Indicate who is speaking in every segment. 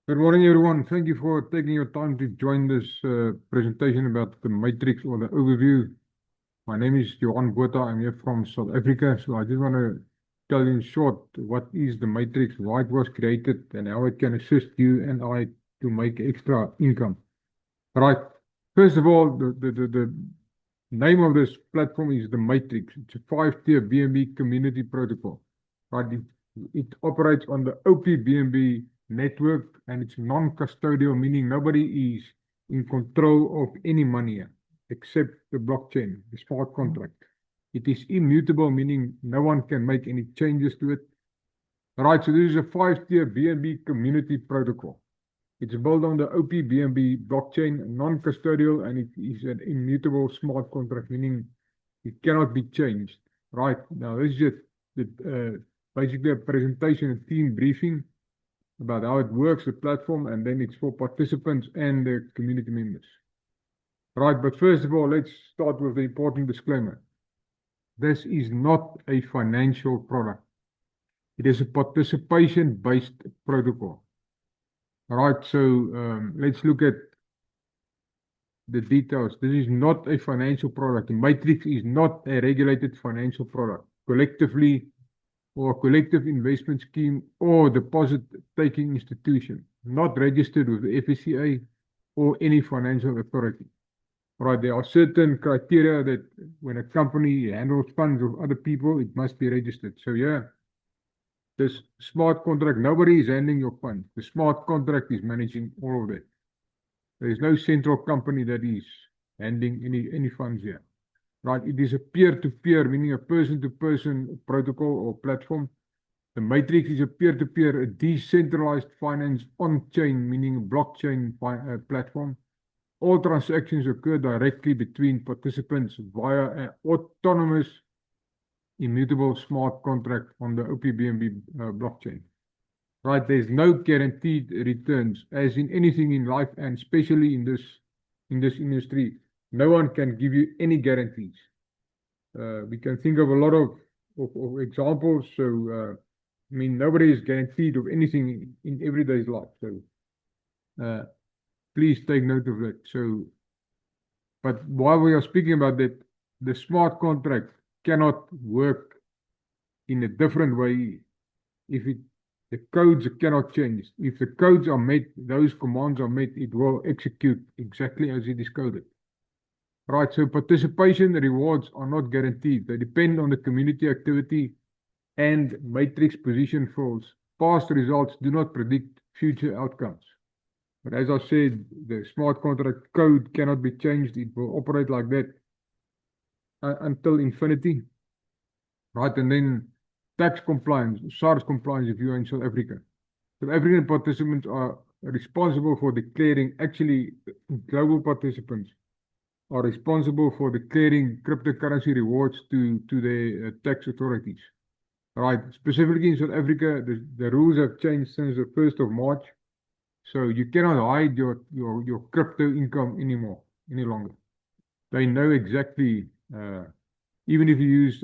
Speaker 1: Good morning, everyone. Thank you for taking your time to join this presentation about the matrix or the overview. My name is Johan Botha. I'm here from South Africa. So I just want to tell you in short what is the matrix, why it was created, and how it can assist you and I to make extra income. Right. First of all, the name of this platform is the Matrix. It's a 5-tier BNB community protocol. Right. It operates on the OP-BNB network and it's non-custodial, meaning nobody is in control of any money except the blockchain, the smart contract. It is immutable, meaning no one can make any changes to it. Right. So this is a 5-tier BNB community protocol. It's built on the OP-BNB blockchain, non-custodial, and it is an immutable smart contract, meaning it cannot be changed. Right. Now, this is just basically a presentation, a team briefing about how it works, the platform, and then it's for participants and the community members. Right. But first of all, let's start with the important disclaimer. This is not a financial product. It is a participation-based protocol. All right, so let's look at the details. This is not a financial product. The Matrix is not a regulated financial product. Collectively, or a collective investment scheme or deposit-taking institution, not registered with the FSCA or any financial authority. Right, there are certain criteria that when a company handles funds of other people, it must be registered. So yeah, this smart contract, nobody is handling your funds. The smart contract is managing all of that. There is no central company that is handling any funds here. Right? It is a peer-to-peer, meaning a person-to-person protocol or platform. The Matrix is a peer-to-peer, a decentralized finance on-chain, meaning a blockchain platform. All transactions occur directly between participants via an autonomous, immutable smart contract on the OP-BNB blockchain. Right, there's no guaranteed returns, as in anything in life, and especially in this industry, no one can give you any guarantees. We can think of a lot of examples. So, I mean, nobody is guaranteed of anything in everyday's life. So, please take note of that. So, but while we are speaking about that, the smart contract cannot work in a different way if the codes cannot change. If the codes are met, those commands are met, it will execute exactly as it is coded. Right, so participation rewards are not guaranteed. They depend on the community activity and matrix position falls. Past results do not predict future outcomes. But as I said, the smart contract code cannot be changed. It will operate like that until infinity. Right, and then tax compliance, SARS compliance if you are in South Africa. South African participants are responsible for declaring, actually, global participants are responsible for declaring cryptocurrency rewards to their tax authorities. Right, specifically in South Africa, the rules have changed since the 1st of March. So you cannot hide your crypto income anymore, any longer. They know exactly, even if you use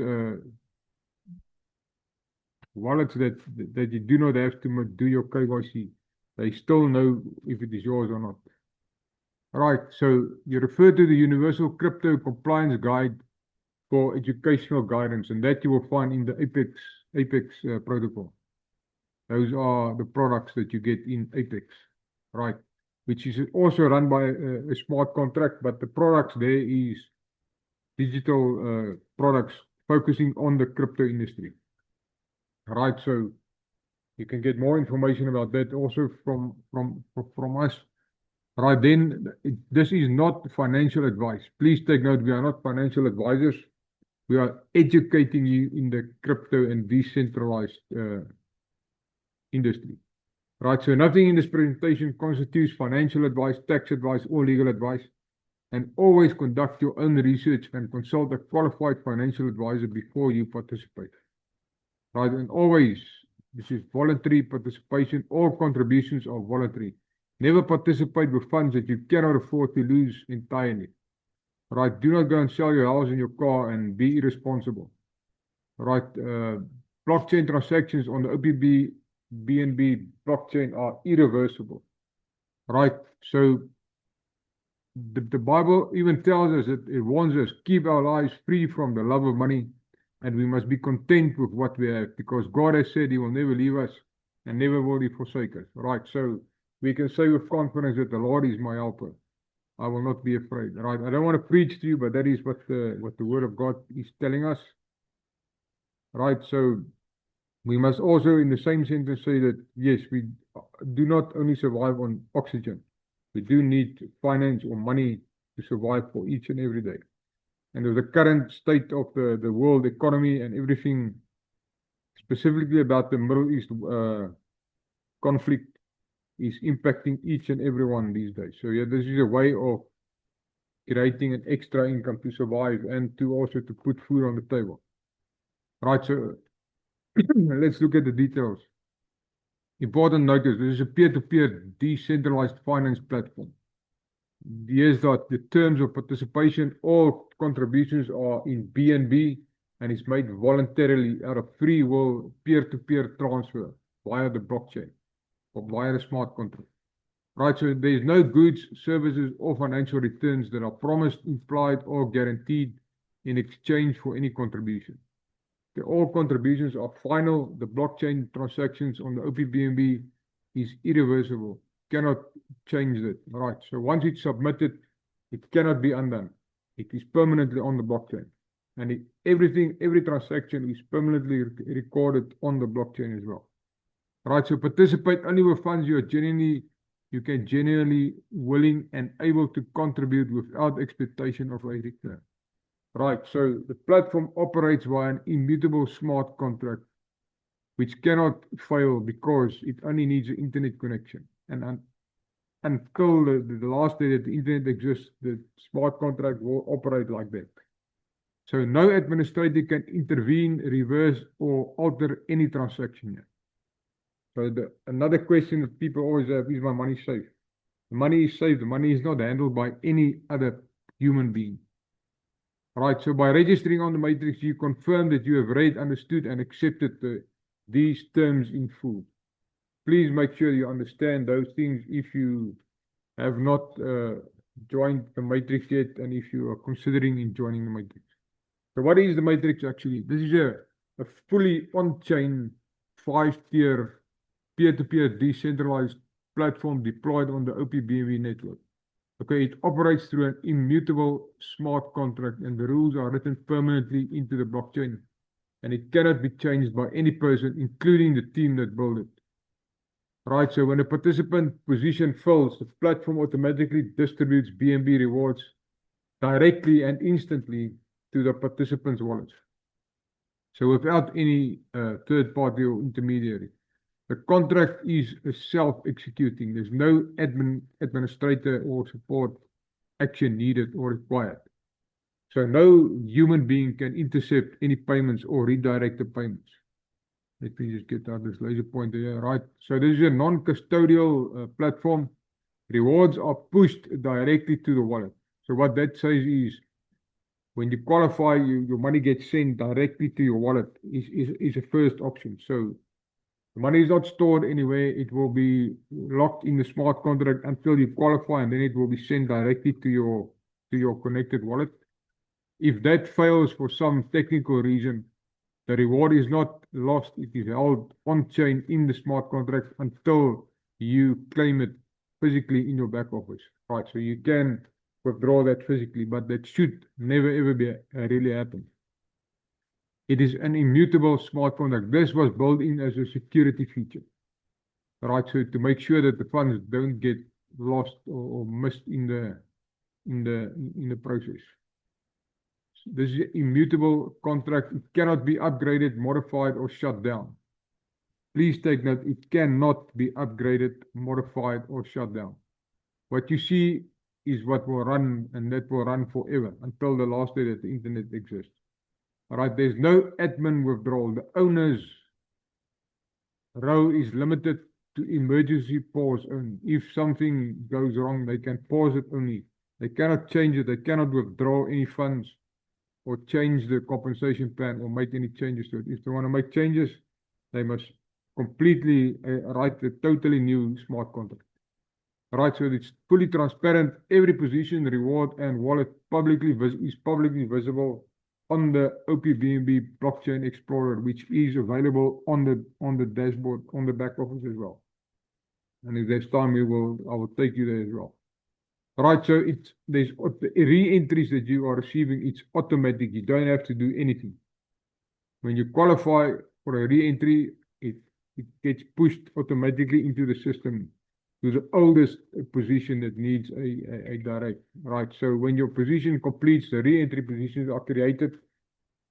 Speaker 1: wallets that you do not have to do your KYC, they still know if it is yours or not. All right, so you refer to the Universal Crypto Compliance Guide for educational guidance, and that you will find in the Apex protocol. Those are the products that you get in Apex, right? Which is also run by a smart contract, but the products there is digital products focusing on the crypto industry. Right, so you can get more information about that also from us. Right, then this is not financial advice. Please take note, we are not financial advisors. We are educating you in the crypto and decentralized industry. Right, so nothing in this presentation constitutes financial advice, tax advice, or legal advice. And always conduct your own research and consult a qualified financial advisor before you participate. Right, and always, this is voluntary participation. All contributions are voluntary. Never participate with funds that you cannot afford to lose entirely. Right, do not go and sell your house and your car and be irresponsible. Right, blockchain transactions on the OP-BNB blockchain are irreversible. Right? So the Bible even tells us that it warns us, keep our lives free from the love of money, and we must be content with what we have, because God has said He will never leave us and never will He forsake us. Right? So we can say with confidence that the Lord is my helper. I will not be afraid. Right? I don't want to preach to you, but that is what the Word of God is telling us. Right? So we must also, in the same sentence, say that yes, we do not only survive on oxygen. We do need finance or money to survive for each and every day. And with the current state of the world economy and everything, specifically about the Middle East conflict, is impacting each and every one these days. So yeah, this is a way of creating an extra income to survive and to also to put food on the table. Right, so let's look at the details. Important notice, this is a peer-to-peer decentralized finance platform. Here's that the terms of participation, all contributions are in BNB and is made voluntarily out of free will peer-to-peer transfer via the blockchain or via the smart contract. Right, so there is no goods, services, or financial returns that are promised, implied, or guaranteed in exchange for any contribution. All contributions are final. The blockchain transactions on the OPBNB is irreversible. Cannot change it. Right. So once it's submitted, it cannot be undone. It is permanently on the blockchain. And every transaction is permanently recorded on the blockchain as well. Right. So participate only with funds you can genuinely willing and able to contribute without expectation of a return. Right, so the platform operates via an immutable smart contract, which cannot fail because it only needs an internet connection. And until the last day that the internet exists, the smart contract will operate like that. So no administrator can intervene, reverse, or alter any transaction yet. So another question that people always have, is my money safe? The money is safe. The money is not handled by any other human being. Right, so by registering on the matrix, you confirm that you have read, understood, and accepted these terms in full. Please make sure you understand those things if you have not joined the matrix yet, and if you are considering in joining the matrix. So what is the matrix actually? This is a fully on-chain 5-tier peer-to-peer decentralized platform deployed on the OPBNB network. Okay, it operates through an immutable smart contract, and the rules are written permanently into the blockchain, and it cannot be changed by any person, including the team that built it. Right, so when a participant position fills, the platform automatically distributes BNB rewards directly and instantly to the participant's wallets. So without any third party or intermediary. The contract is self-executing. There's no administrator or support action needed or required. So no human being can intercept any payments or redirect the payments. Let me just get out this laser pointer here. Right. So this is a non-custodial platform. Rewards are pushed directly to the wallet. So what that says is, when you qualify, your money gets sent directly to your wallet is a first option. So the money is not stored anywhere. It will be locked in the smart contract until you qualify, and then it will be sent directly to your connected wallet. If that fails for some technical reason, the reward is not lost. It is held on-chain in the smart contract until you claim it physically in your back office. Right, so you can withdraw that physically, but that should never ever be really happen. It is an immutable smart contract. This was built in as a security feature, right? So to make sure that the funds don't get lost or missed in the process. This is an immutable contract. It cannot be upgraded, modified, or shut down. Please take note, it cannot be upgraded, modified, or shut down. What you see is what will run, and that will run forever until the last day that the internet exists. All right, there's no admin withdrawal. The owner's row is limited to emergency pause only. If something goes wrong, they can pause it only. They cannot change it. They cannot withdraw any funds or change the compensation plan or make any changes to it. If they want to make changes, they must completely write a totally new smart contract. Right, so it's fully transparent. Every position, reward, and wallet is publicly visible on the OPBNB Blockchain Explorer, which is available on the dashboard on the back office as well. And if there's time, I will take you there as well. Right, so there's the re-entries that you are receiving. It's automatic. You don't have to do anything. When you qualify for a re-entry, it gets pushed automatically into the system to the oldest position that needs a direct, right? So when your position completes, the re-entry positions are created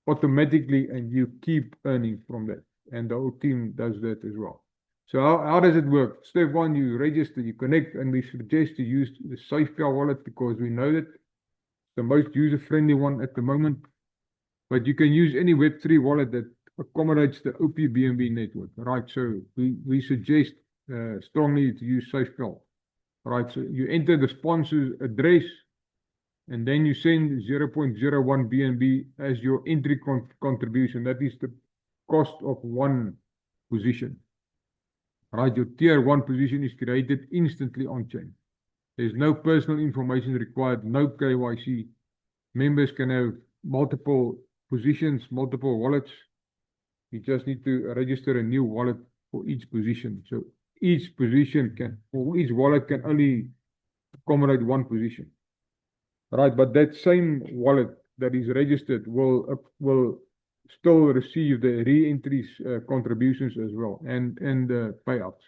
Speaker 1: automatically and you keep earning from that. And the whole team does that as well. So how does it work? Step one, you register, you connect, and we suggest to use the SafePal wallet because we know that it's the most user-friendly one at the moment. But you can use any Web3 wallet that accommodates the OPBNB network, right? So we suggest strongly to use SafePal, right? So you enter the sponsor's address, and then you send 0.01 BNB as your entry contribution. That is the cost of one position, right? Your tier 1 position is created instantly on chain. There's no personal information required, no KYC. Members can have multiple positions, multiple wallets. You just need to register a new wallet for each position. So each position or each wallet can only accommodate one position. Right, but that same wallet that is registered will still receive the re-entries contributions as well and the payouts.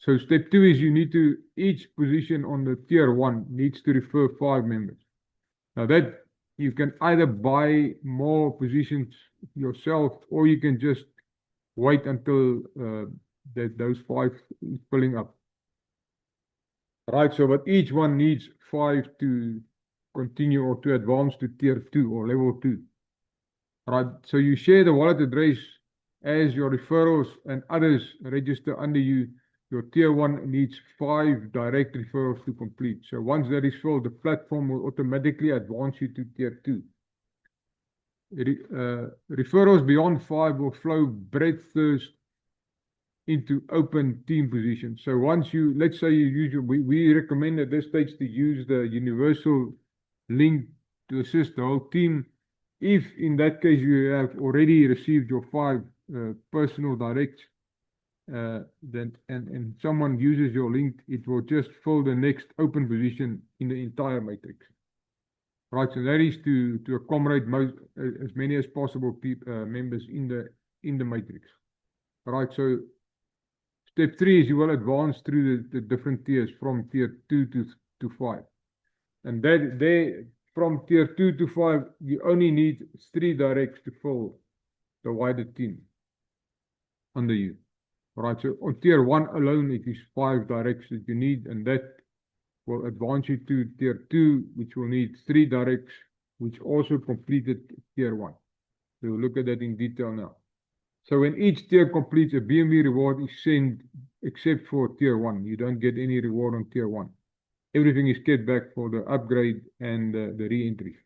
Speaker 1: So step 2 is each position on the tier 1 needs to refer 5 members. Now that you can either buy more positions yourself or you can just wait until those 5 is filling up. Right, so but each one needs 5 to continue or to advance to tier 2 or level 2. Right, so you share the wallet address as your referrals and others register under you. Your tier 1 needs 5 direct referrals to complete. So once that is filled, the platform will automatically advance you to tier 2. Referrals beyond 5 will flow breadth first into open team positions. So once let's say you use we recommend at this stage to use the universal link to assist the whole team. If in that case you have already received your 5 personal directs, then and someone uses your link, it will just fill the next open position in the entire matrix. Right, so that is to accommodate as many as possible members in the matrix. Right, so step 3 is you will advance through the different tiers from tier 2 to 5. And from tier 2 to 5, you only need 3 directs to fill the wider team under you. Right, so on tier 1 alone, it is 5 directs that you need, and that will advance you to tier 2, which will need 3 directs, which also completed tier 1. So we'll look at that in detail now. So when each tier completes, a BNB reward is sent except for tier 1. You don't get any reward on tier 1. Everything is kept back for the upgrade and the re-entry.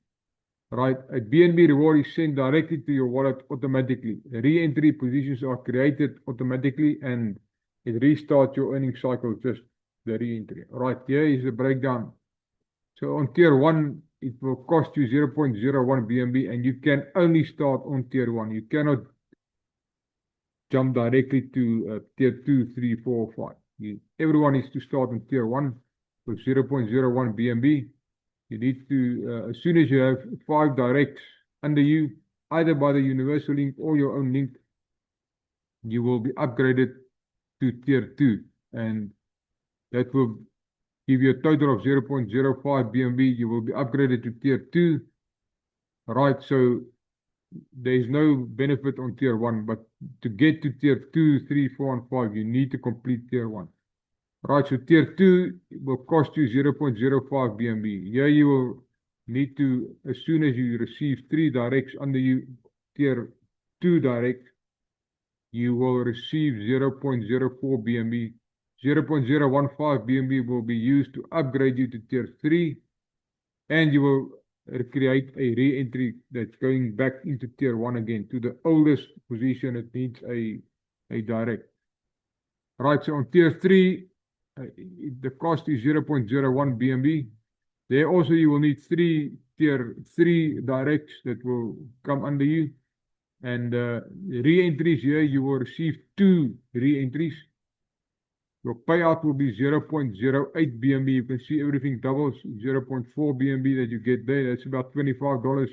Speaker 1: Right, a BNB reward is sent directly to your wallet automatically. The re-entry positions are created automatically and it restarts your earning cycle, just the re-entry. Right, here is the breakdown. So on tier 1, it will cost you 0.01 BNB and you can only start on tier 1. You cannot jump directly to tier 2, 3, 4, 5. Everyone is to start on tier 1 with 0.01 BNB. You need to, as soon as you have 5 directs under you, either by the universal link or your own link, you will be upgraded to tier 2. And that will give you a total of 0.05 BNB. You will be upgraded to tier 2. Right, so there's no benefit on tier 1, but to get to tier 2, 3, 4, and 5, you need to complete tier 1. Right, so tier 2 will cost you 0.05 BNB. Here you will need to, as soon as you receive 3 directs under you, tier 2 direct, you will receive 0.04 BNB. 0.015 BNB will be used to upgrade you to tier 3, and you will create a re-entry that's going back into tier 1 again, to the oldest position that needs a direct. Right, so on tier 3, the cost is 0.01 BNB. There also you will need tier 3 directs that will come under you. And re-entries here, you will receive 2 re-entries. Your payout will be 0.08 BNB. You can see everything doubles, 0.4 BNB that you get there. That's about $25.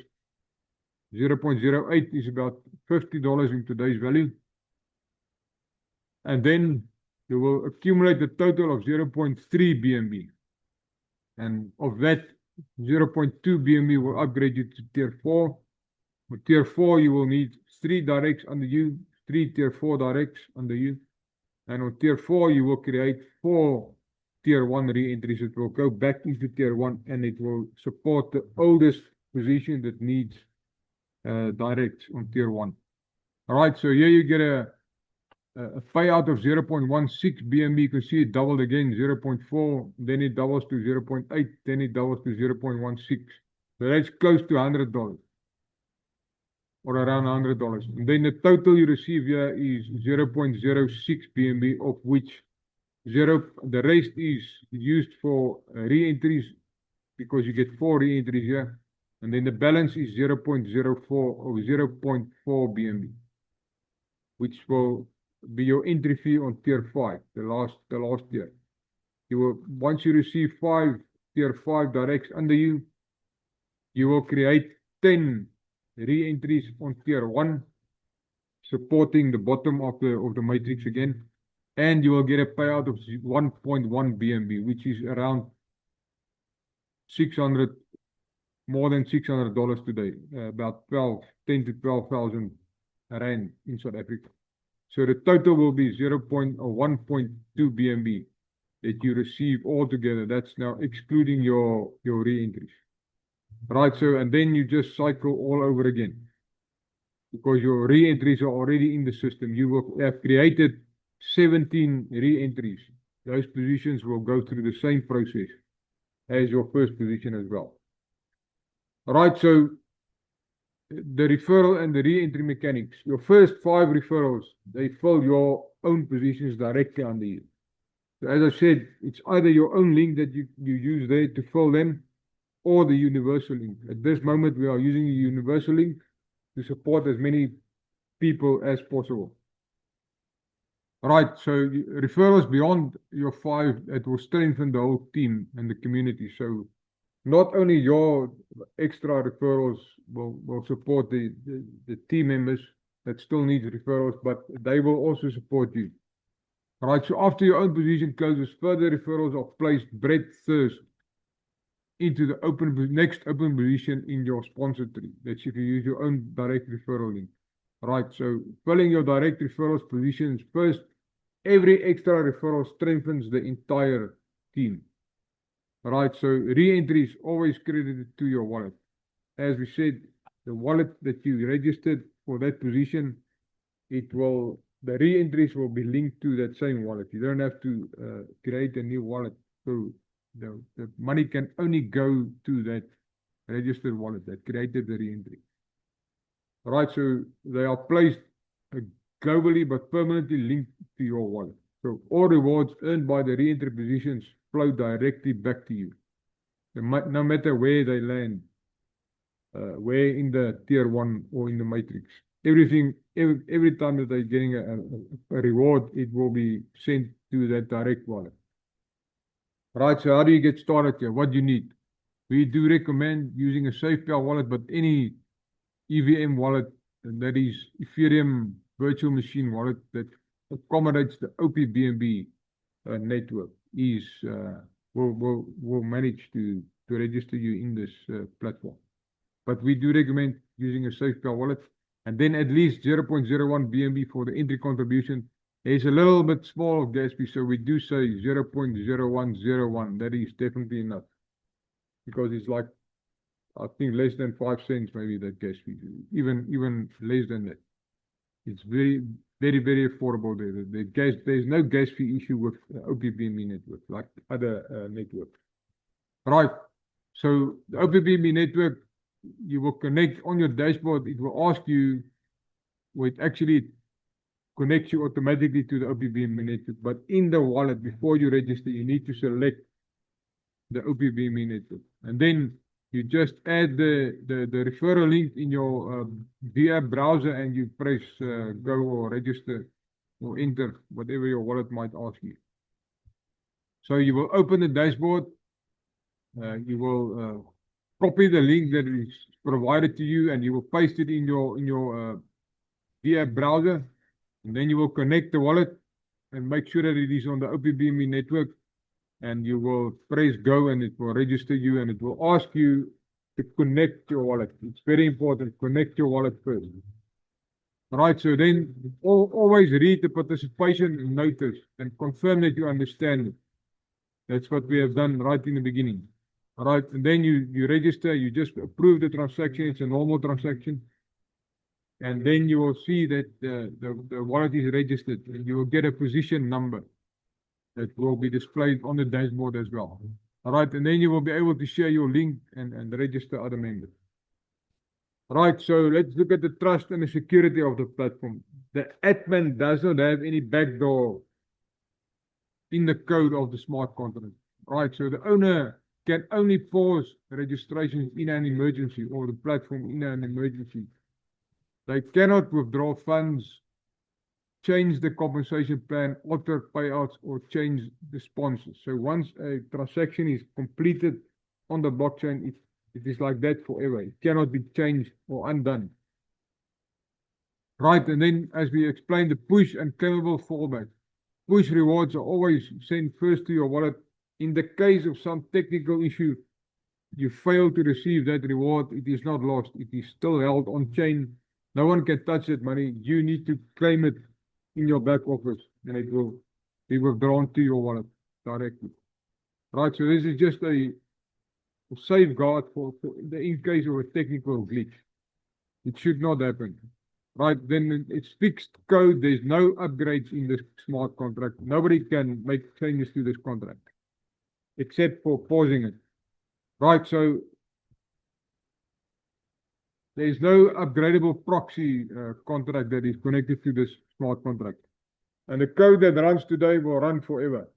Speaker 1: 0.08 is about $50 in today's value. And then you will accumulate a total of 0.3 BNB. And of that, 0.2 BNB will upgrade you to tier 4. For tier 4, you will need 3 directs under you, 3 tier 4 directs under you. And on tier 4, you will create 4 tier 1 re-entries. It will go back into tier 1 and it will support the oldest position that needs directs on tier 1. All right, so here you get a payout of 0.16 BNB. You can see it doubled again, 0.4, then it doubles to 0.8, then it doubles to 0.16. So that's close to $100 or around $100. And then the total you receive here is 0.06 BNB, of which the rest is used for re-entries because you get 4 re-entries here. And then the balance is 0.04 or 0.4 BNB, which will be your entry fee on tier 5, the last tier. You will, once you receive 5 tier 5 directs under you, you will create 10 re-entries on tier 1, supporting the bottom of the matrix again, and you will get a payout of 1.1 BNB, which is around 600, more than $600 today, about 10 to 12,000 rand in South Africa. So the total will be 1.2 BNB that you receive altogether. That's now excluding your re-entries. Right, so, and then you just cycle all over again. Because your re-entries are already in the system. You will have created 17 re-entries. Those positions will go through the same process as your first position as well. All right, so the referral and the re-entry mechanics. Your first 5 referrals, they fill your own positions directly under you. So as I said, it's either your own link that you use there to fill them, or the universal link. At this moment, we are using the universal link to support as many people as possible. All right, so referrals beyond your 5, it will strengthen the whole team and the community. So not only your extra referrals will support the team members that still need referrals, but they will also support you. All right, so after your own position closes, further referrals are placed breadth first into the next open position in your sponsored tree. That's if you use your own direct referral link. All right, so filling your direct referrals positions first, every extra referral strengthens the entire team. All right, so re-entry is always credited to your wallet. As we said, the wallet that you registered for that position, the re-entries will be linked to that same wallet. You don't have to create a new wallet. So the money can only go to that registered wallet that created the re-entry. All right, so they are placed globally but permanently linked to your wallet. So all rewards earned by the re-entry positions flow directly back to you, no matter where they land, where in the tier 1 or in the matrix. Every time that they're getting a reward, it will be sent to that direct wallet. Right, so how do you get started here? What do you need? We do recommend using a SafePal wallet, but any EVM wallet, that is Ethereum virtual machine wallet that accommodates the OPBNB network, will manage to register you in this platform. But we do recommend using a SafePal wallet, and then at least 0.01 BNB for the entry contribution. It's a little bit small of gas fee, so we do say 0.0101. That is definitely enough, because it's like, I think, less than 5 cents maybe, that gas fee, even less than that. It's very, very, very affordable there. There's no gas fee issue with OPBNB network like other networks. Right. So the OPBNB network, you will connect on your dashboard. It will ask you, well, it actually connects you automatically to the OPBME network. But in the wallet, before you register, you need to select the OPBME network. And then you just add the referral link in your VR browser and you press go or register or enter whatever your wallet might ask you. So you will open the dashboard. You will copy the link that is provided to you and you will paste it in your VR browser. And then you will connect the wallet and make sure that it is on the OPBME network. And you will press go and it will register you and it will ask you to connect your wallet. It's very important. Connect your wallet first. Right, so then always read the participation notice and confirm that you understand it. That's what we have done right in the beginning. All right, and then you register, you just approve the transaction. It's a normal transaction. And then you will see that the wallet is registered and you will get a position number that will be displayed on the dashboard as well. All right, and then you will be able to share your link and register other members. All right, so let's look at the trust and the security of the platform. The admin does not have any backdoor in the code of the smart contract. All right, so the owner can only pause registrations in an emergency or the platform in an emergency. They cannot withdraw funds, change the compensation plan, alter payouts, or change the sponsors. So once a transaction is completed on the blockchain, it is like that forever. It cannot be changed or undone. Right, and then as we explained, the push and claimable fallback. Push rewards are always sent first to your wallet. In the case of some technical issue, you fail to receive that reward, it is not lost. It is still held on chain. No one can touch that money. You need to claim it in your back office and it will be withdrawn to your wallet directly. Right, so this is just a safeguard for in case of a technical glitch. It should not happen. Right, then it's fixed code. There's no upgrades in this smart contract. Nobody can make changes to this contract except for pausing it. Right, so there's no upgradable proxy contract that is connected to this smart contract. And the code that runs today will run forever.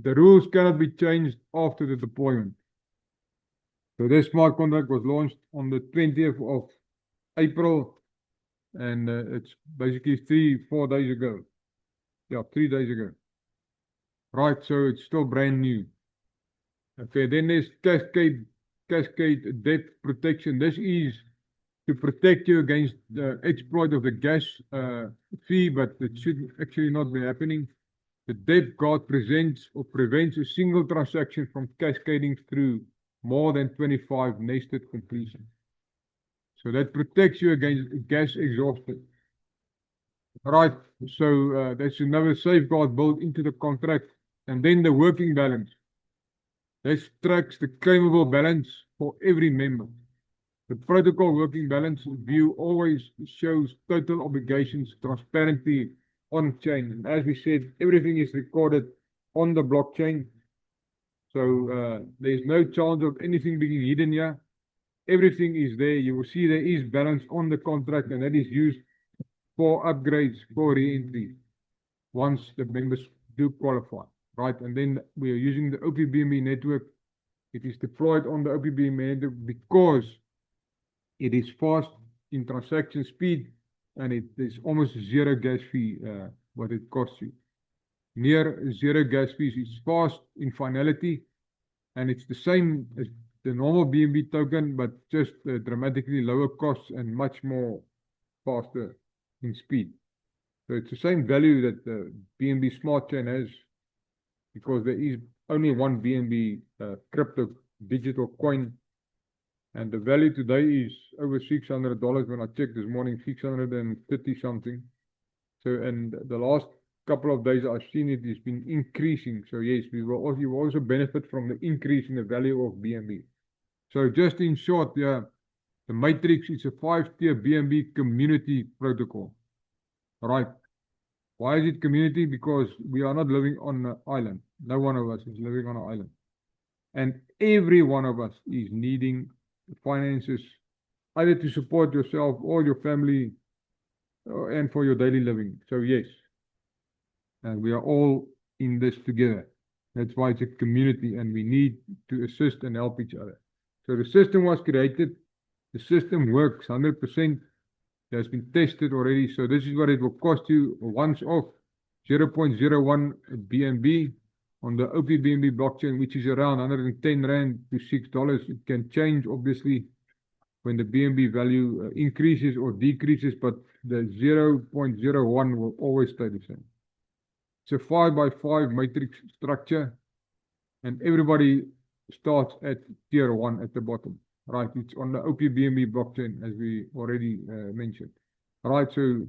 Speaker 1: The rules cannot be changed after the deployment. So this smart contract was launched on the 20th of April. And it's basically 3-4 days ago. Yeah, 3 days ago. Right, so it's still brand new. Okay, then there's cascade debt protection. This is to protect you against the exploit of the gas fee, but it should actually not be happening. The debt guard prevents a single transaction from cascading through more than 25 nested completions. So that protects you against gas exhaustion. Right, so that's another safeguard built into the contract. And then the working balance. This tracks the claimable balance for every member. The protocol working balance view always shows total obligations transparently on chain. And as we said, everything is recorded on the blockchain. So there's no chance of anything being hidden here. Everything is there. You will see there is balance on the contract, and that is used for upgrades, for re-entry, once the members do qualify, right? And then we are using the OPBME network. It is deployed on the OPBME network because it is fast in transaction speed, and it is almost zero gas fee, what it costs you. Near zero gas fees. It's fast in finality, and it's the same as the normal BNB token, but just dramatically lower costs and much more faster in speed. So it's the same value that the BNB Smart Chain has, because there is only one BNB crypto digital coin, and the value today is over $600. When I checked this morning, 630 something. So, and the last couple of days I've seen it has been increasing. So yes, you will also benefit from the increase in the value of BNB. So just in short, yeah, the Matrix is a 5-tier BNB community protocol. All right. Why is it community? Because we are not living on an island. No one of us is living on an island. And every one of us is needing finances either to support yourself or your family and for your daily living. So yes, and we are all in this together. That's why it's a community and we need to assist and help each other. So the system was created. The system works 100%. It has been tested already. So this is what it will cost you once off 0.01 BNB on the OPBNB blockchain, which is around 110 Rand to $6. It can change, obviously, when the BNB value increases or decreases, but the 0.01 will always stay the same. It's a 5x5 matrix structure, and everybody starts at tier 1 at the bottom. Right, it's on the OPBNB blockchain, as we already mentioned. Right, so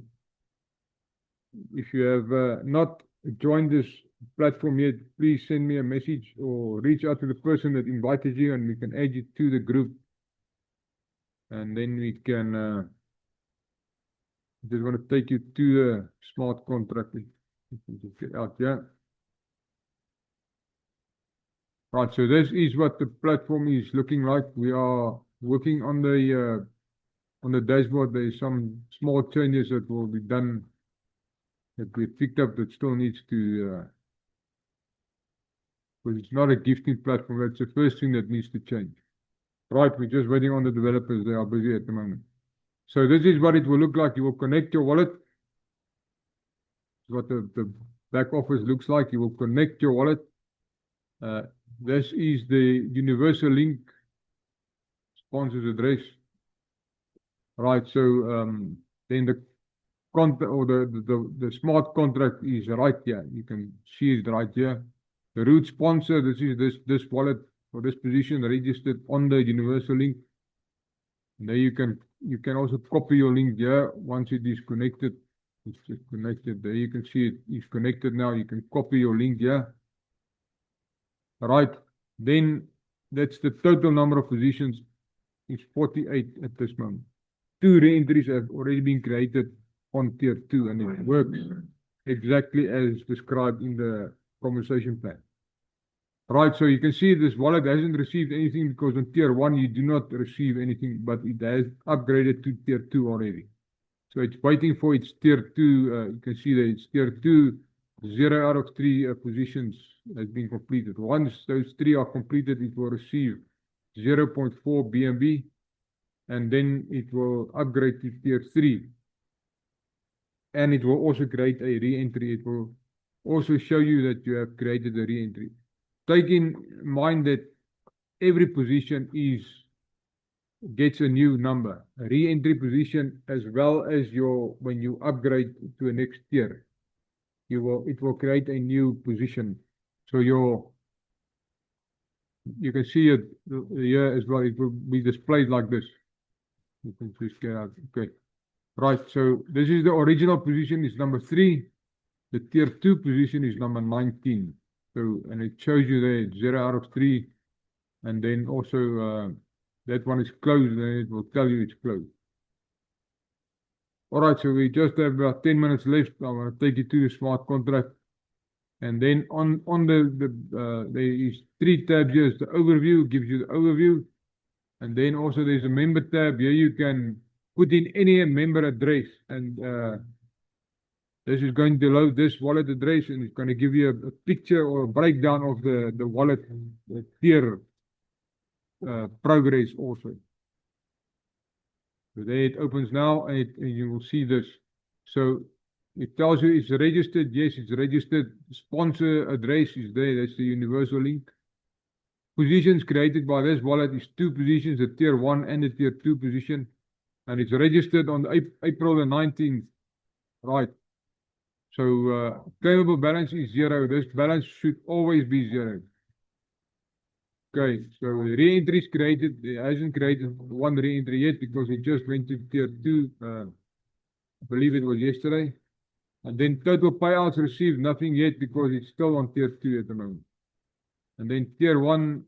Speaker 1: if you have not joined this platform yet, please send me a message or reach out to the person that invited you, and we can add you to the group. And then we can just want to take you to the smart contract. You can just get out here. Right, so this is what the platform is looking like. We are working on the dashboard. There is some small changes that will be done that we picked up that still needs to, because it's not a gifting platform. That's the first thing that needs to change. Right, we're just waiting on the developers. They are busy at the moment. So this is what it will look like. You will connect your wallet. What the back office looks like. You will connect your wallet. This is the universal link sponsor's address. Right, so then the contract or the smart contract is right here. You can see it right here. The root sponsor, this is this wallet for this position registered on the universal link. And there you can also copy your link here once it is connected. It's just connected. There you can see it is connected now. You can copy your link here. Right, then that's the total number of positions. It's 48 at this moment. 2 re-entries have already been created on tier 2, and it works exactly as described in the conversation plan. Right, so you can see this wallet hasn't received anything because on tier 1 you do not receive anything, but it has upgraded to tier 2 already. So it's waiting for its tier 2. You can see that it's tier 2. 0 out of 3 positions has been completed. Once those 3 are completed, it will receive 0.4 BNB, and then it will upgrade to tier 3. And it will also create a re-entry. It will also show you that you have created a re-entry. Take in mind that every position gets a new number, a re-entry position, as well as when you upgrade to a next tier. It will create a new position. So you can see it here as well. It will be displayed like this. You can just get out. Okay. Right. So this is the original position is number 3. The tier 2 position is number 19. So, and it shows you there 0 out of 3. And then also that one is closed, and it will tell you it's closed. All right, so we just have about 10 minutes left. I want to take you to the smart contract. And then on there is 3 tabs here. It's the overview, gives you the overview. And then also there's a member tab. Here you can put in any member address. And this is going to load this wallet address, and it's going to give you a picture or a breakdown of the wallet tier progress also. So there it opens now, and you will see this. So it tells you it's registered. Yes, it's registered. Sponsor address is there. That's the universal link. Positions created by this wallet is 2 positions, the tier 1 and the tier 2 position. And it's registered on April the 19th. Right. So claimable balance is 0. This balance should always be 0. Okay, so the re-entry is created. It hasn't created 1 re-entry yet because it just went to tier 2. I believe it was yesterday. And then total payouts received, nothing yet because it's still on tier 2 at the moment. And then tier 1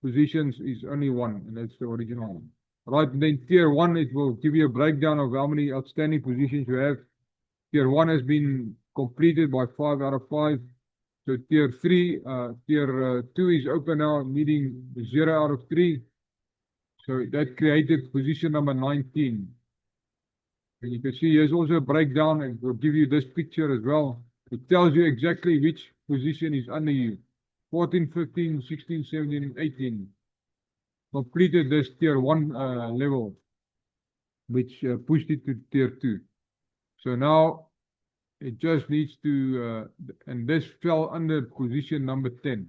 Speaker 1: positions is only 1, and that's the original one. Right, and then tier 1, it will give you a breakdown of how many outstanding positions you have. Tier 1 has been completed by 5 out of 5. So tier 2 is open now, meaning 0 out of 3. So that created position number 19. And you can see here's also a breakdown, and we'll give you this picture as well. It tells you exactly which position is under you. 14, 15, 16, 17, and 18 completed this tier 1 level, which pushed it to tier 2. So now it just needs to, and this fell under position number 10.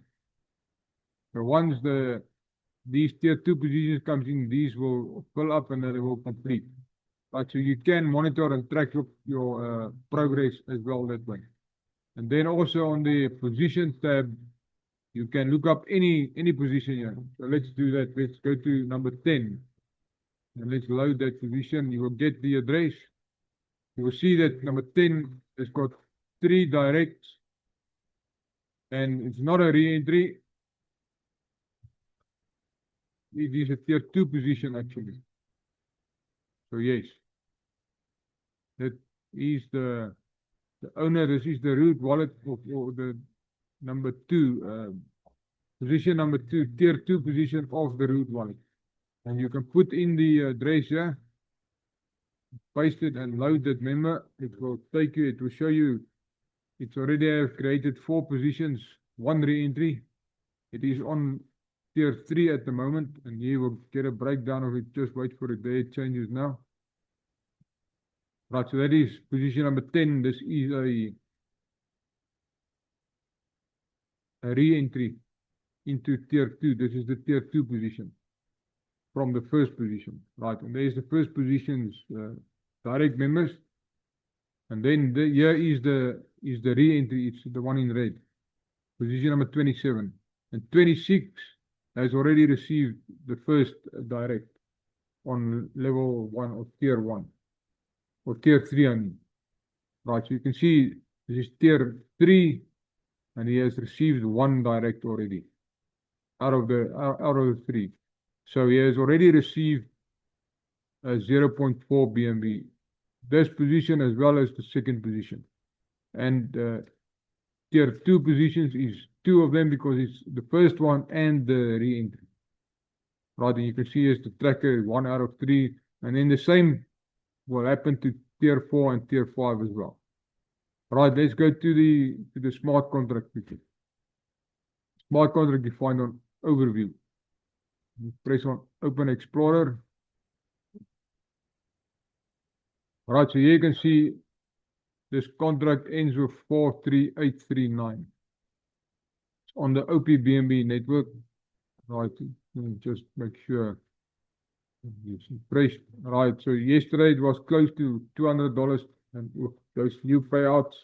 Speaker 1: So once these tier 2 positions comes in, these will fill up and then they will complete. Right, so you can monitor and track your progress as well that way. And then also on the position tab, you can look up any position here. So let's do that. Let's go to number 10. And let's load that position. You will get the address. You will see that number 10 has got 3 directs. And it's not a re-entry. It is a tier 2 position actually. So yes. That is the owner. This is the root wallet of the number 2, position number 2, tier 2 position of the root wallet. And you can put in the address here, paste it and load that member. It will take you, it will show you, it's already have created 4 positions, 1 re-entry. It is on tier 3 at the moment, and you will get a breakdown of it. Just wait for it there, it changes now. Right, so that is position number 10. This is a re-entry into tier 2. This is the tier 2 position from the first position. Right, and there's the first position's direct members. And then here is the re-entry. It's the one in red. Position number 27. And 26 has already received the first direct on level 1 or tier 1. Or tier 3, I mean. Right, so you can see this is tier 3, and he has received 1 direct already out of the 3. So he has already received 0.4 BNB. This position as well as the second position. And tier 2 positions is 2 of them because it's the first one and the re-entry. Right, and you can see as the tracker 1 out of 3, and then the same will happen to tier 4 and tier 5 as well. Right, let's go to the smart contract picture. Smart contract you find on overview. You press on Open Explorer. Right, so here you can see this contract ends with 43839. It's on the OPBNB network. Right, just make sure. Right, so yesterday it was close to $200, and with those new payouts,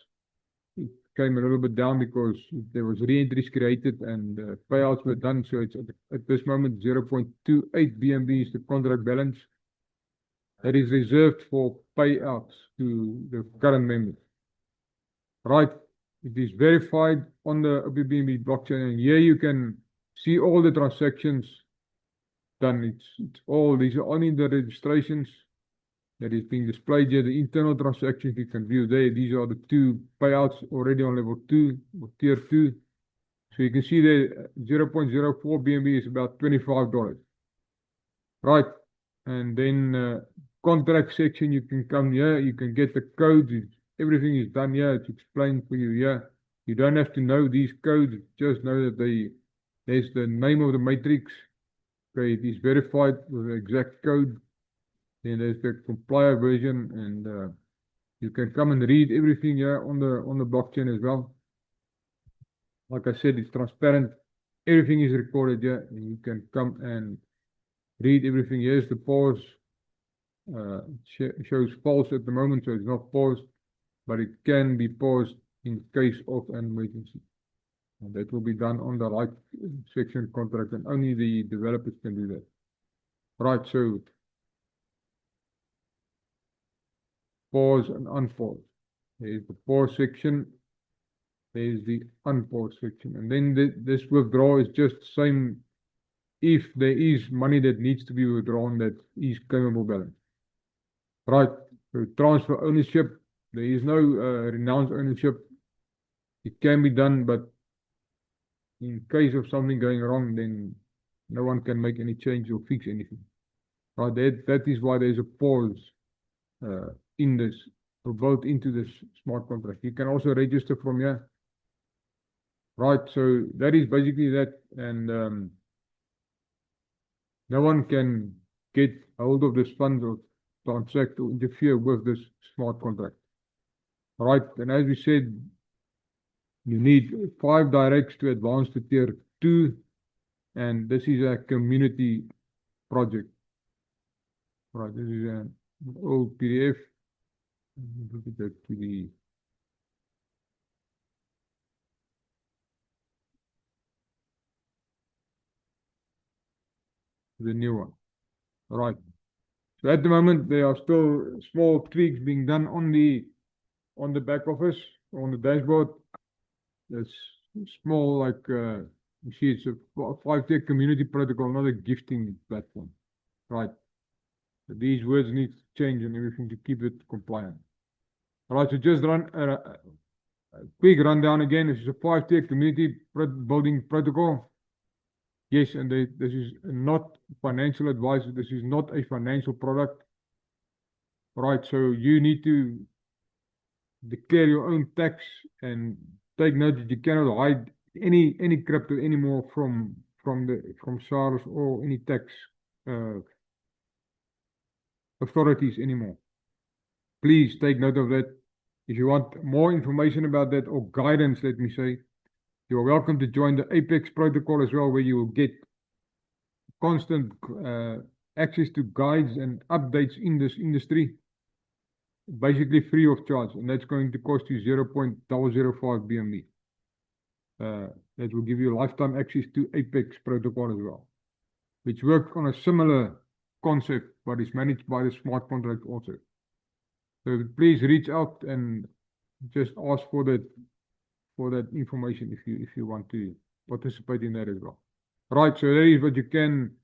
Speaker 1: it came a little bit down because there was re-entries created and payouts were done. So it's at this moment 0.28 BNB is the contract balance that is reserved for payouts to the current members. Right, it is verified on the OPBNB blockchain, and here you can see all the transactions done. It's all, these are only the registrations that is being displayed here. The internal transactions you can view there. These are the 2 payouts already on level 2 or tier 2. So you can see there 0.04 BNB is about $25. Right, and then contract section, you can come here, you can get the codes. Everything is done here. It's explained for you here. You don't have to know these codes. Just know that there's the name of the matrix. Okay, it is verified with the exact code. Then there's the compiler version, and you can come and read everything here on the blockchain as well. Like I said, it's transparent. Everything is recorded here, and you can come and read everything. Here's the pause. Shows false at the moment, so it's not paused, but it can be paused in case of an emergency. And that will be done on the right section contract, and only the developers can do that. Right, so pause and unpause. There's the pause section. There's the unpause section. And then this withdrawal is just the same if there is money that needs to be withdrawn that is claimable balance. Right, so transfer ownership. There is no renounce ownership. It can be done, but in case of something going wrong, then no one can make any change or fix anything. Right, that is why there's a pause in this, or built into this smart contract. You can also register from here. Right, so that is basically that, and no one can get hold of this fund or transact or interfere with this smart contract. Right, and as we said, you need 5 directs to advance to tier 2, and this is a community project. Right, this is an old PDF. Look at that to the new one. Right. So at the moment, there are still small tweaks being done on the back office, on the dashboard. That's small, like you see, it's a 5-tier community protocol, not a gifting platform. Right. So these words need to change and everything to keep it compliant. All right, so just run a quick rundown again. This is a 5-tier community building protocol. Yes, and this is not financial advice. This is not a financial product. Right, so you need to declare your own tax and take note that you cannot hide any crypto anymore from SARS or any tax authorities anymore. Please take note of that. If you want more information about that or guidance, let me say, you are welcome to join the Apex protocol as well, where you will get constant access to guides and updates in this industry, basically free of charge, and that's going to cost you 0.005 BNB. That will give you lifetime access to Apex protocol as well, which works on a similar concept, but is managed by the smart contract also. So please reach out and just ask for that information if you want to participate in that as well. Right, so that is what you can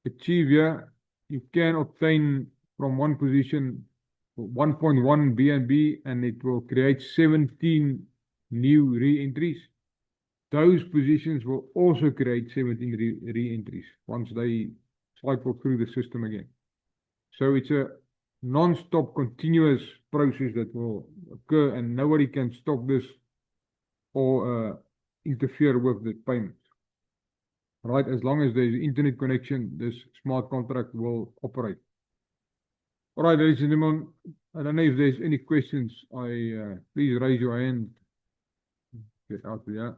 Speaker 1: achieve here. You can obtain from one position 1.1 BNB, and it will create 17 new re-entries. Those positions will also create 17 re-entries once they cycle through the system again. So it's a non-stop continuous process that will occur, and nobody can stop this or interfere with the payments. Right, as long as there's internet connection, this smart contract will operate. All right, ladies and gentlemen, I don't know if there's any questions. Please raise your hand. Get out there.